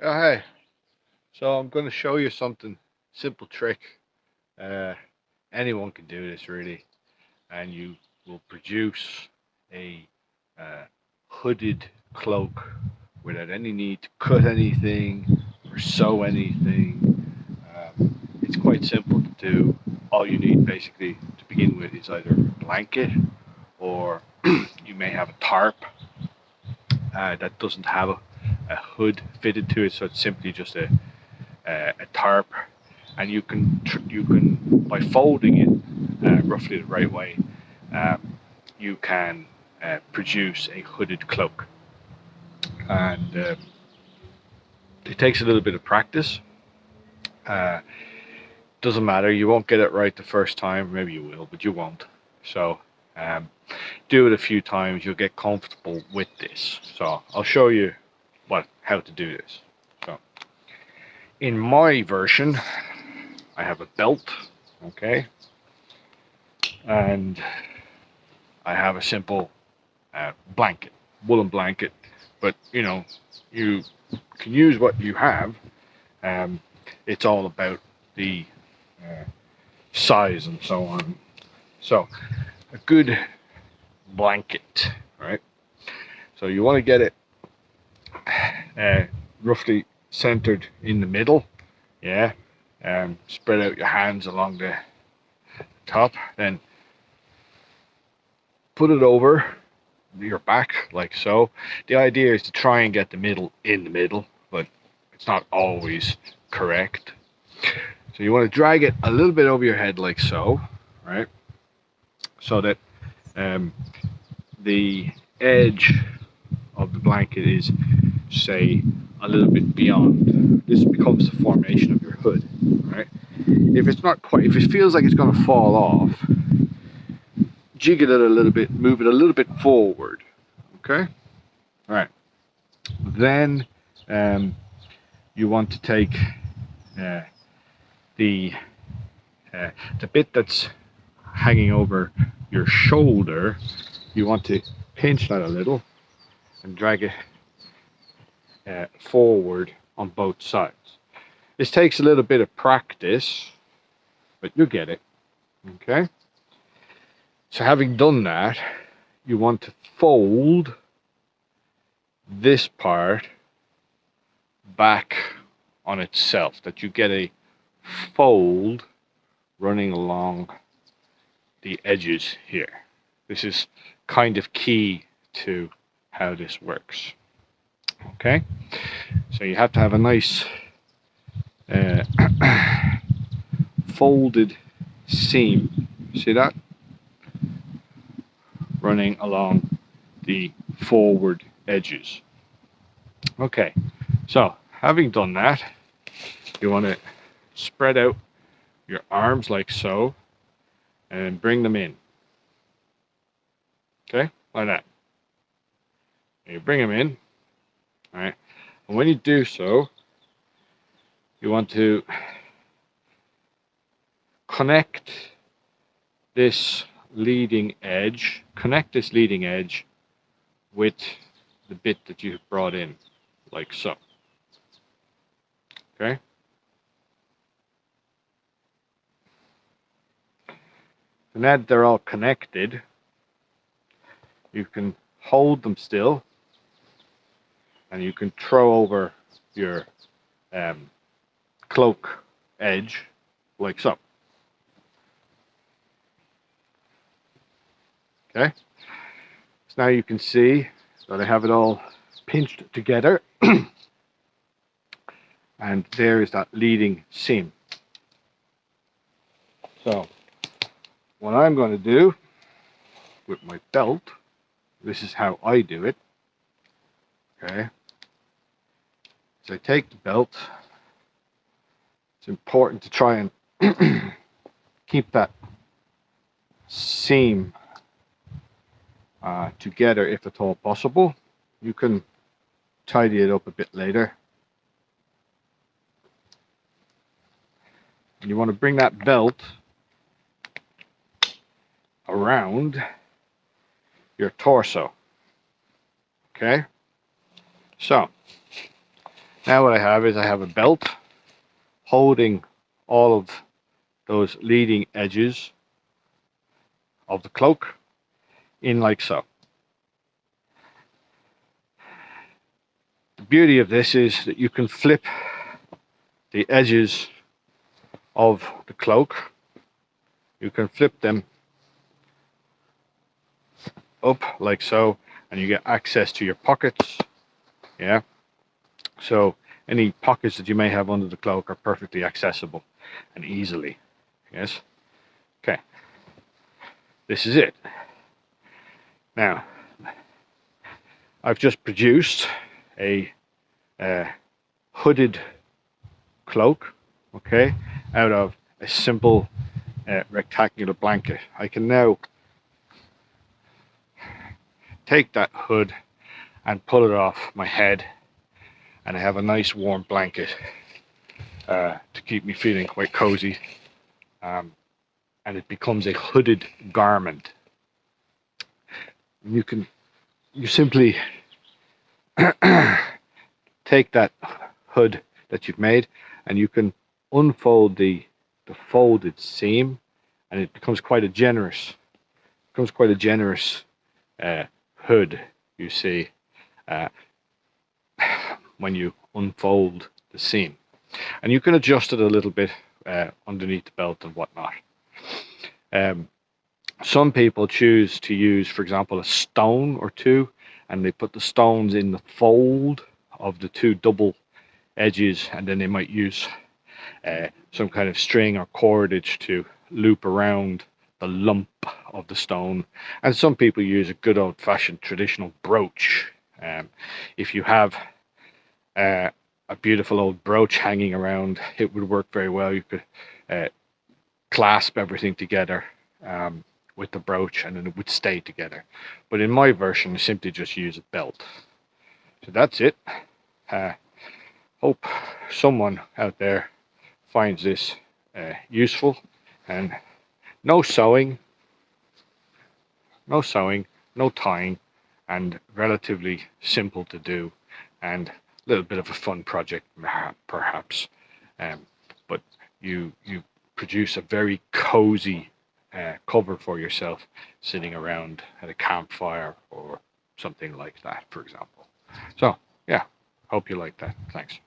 Oh, hey, so I'm going to show you something simple trick. Uh, Anyone can do this really, and you will produce a uh, hooded cloak without any need to cut anything or sew anything. It's quite simple to do. All you need basically to begin with is either a blanket or you may have a tarp that doesn't have a hood fitted to it, so it's simply just a tarp, and you can by folding it roughly the right way, you can produce a hooded cloak, and it takes a little bit of practice. Uh, doesn't matter, you won't get it right the first time. Maybe you will, but you won't. So um, do it a few times. You'll get comfortable with this. So I'll show you how to do this. So in my version, I have a belt, okay, and I have a simple blanket, woolen blanket. But you can use what you have. Um, it's all about the uh, size and so on. So a good blanket, right? So you want to get it uh, roughly centered in the middle. Yeah. Spread out your hands along the top, then put it over your back like so. The idea is to try and get the middle in the middle, but it's not always correct. So you want to drag it a little bit over your head like so, right? So that um, the edge of the blanket is, say, a little bit beyond. This becomes the formation of your hood, right? If it's not quite, if it feels like it's going to fall off, jiggle it a little bit, move it a little bit forward, okay? All right. Then you want to take uh, the the bit that's hanging over your shoulder. You want to pinch that a little and drag it forward on both sides. This takes a little bit of practice, but you get it. Okay. So having done that, you want to fold this part back on itself, that you get a fold running along the edges here. This is kind of key to how this works. Okay, so you have to have a nice folded seam. See that? Running along the forward edges. Okay, so having done that, you want to spread out your arms like so and bring them in. Okay, like that. And you bring them in, all right? And when you do so, you want to connect this leading edge, with the bit that you have brought in, like so. Okay? So now that they're all connected, you can hold them still, and you can throw over your cloak edge like so. Okay, so now you can see that I have it all pinched together, and there is that leading seam. So what I'm going to do with my belt, this is how I do it. Okay, so I take the belt. It's important to try and keep that seam together if at all possible. You can tidy it up a bit later. And you want to bring that belt around your torso. Okay? So, Now what I have is I have a belt holding all of those leading edges of the cloak in like so. The beauty of this is that you can flip the edges of the cloak. You can flip them up like so, and you get access to your pockets. Yeah, so any pockets that you may have under the cloak are perfectly accessible and easily. Yes. Okay, this is it. Now I've just produced a hooded cloak, okay, out of a simple rectangular blanket. I can now take that hood and pull it off my head, and I have a nice warm blanket to keep me feeling quite cozy, and it becomes a hooded garment. You simply take that hood that you've made, and you can unfold the folded seam, and it becomes quite a generous hood, you see, when you unfold the seam. And you can adjust it a little bit underneath the belt and whatnot. Some people choose to use, for example, a stone or two, and they put the stones in the fold of the two double edges, and then they might use some kind of string or cordage to loop around the lump of the stone. And some people use a good old-fashioned traditional brooch. If you have a beautiful old brooch hanging around, it would work very well. You could clasp everything together with the brooch, and then it would stay together. But in my version, I simply just use a belt. So that's it. Hope someone out there finds this useful. And no sewing, no tying, and relatively simple to do, and a little bit of a fun project perhaps. But you produce a very cozy cover for yourself sitting around at a campfire or something like that, for example. So yeah, hope you like that. Thanks.